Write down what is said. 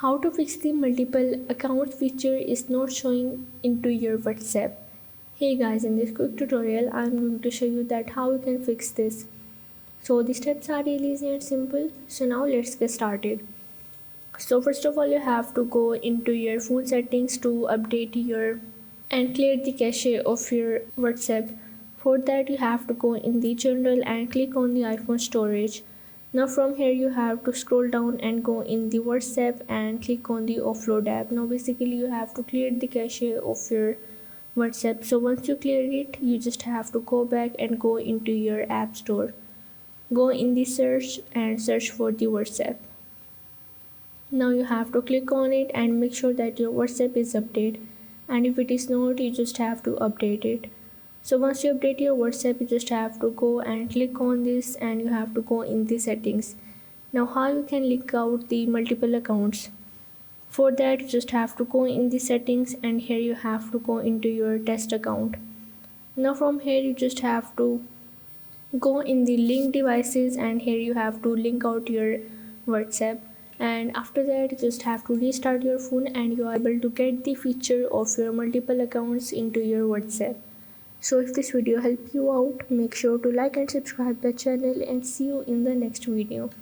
How to fix the multiple accounts feature is not showing into your WhatsApp. Hey guys, in this quick tutorial I'm going to show you that how you can fix this. So the steps are really easy and simple. So now let's get started. So first of all you have to go into your phone settings to update your and clear the cache of your WhatsApp. For that you have to go in the general and click on the iPhone storage. Now from here you have to scroll down and go in the WhatsApp and click on the offload app. Now basically you have to clear the cache of your WhatsApp. So once you clear it, you just have to go back and go into your app store. Go in the search and search for the WhatsApp. Now you have to click on it and make sure that your WhatsApp is updated, and if it is not you just have to update it. So once you update your WhatsApp you just have to go and click on this and you have to go in the settings. Now how you can link out the multiple accounts? For that you just have to go in the settings and here you have to go into your test account. Now from here you just have to go in the link devices and here you have to link out your WhatsApp, and after that you just have to restart your phone and you are able to get the feature of your multiple accounts into your WhatsApp. So if this video helped you out, make sure to like and subscribe the channel and see you in the next video.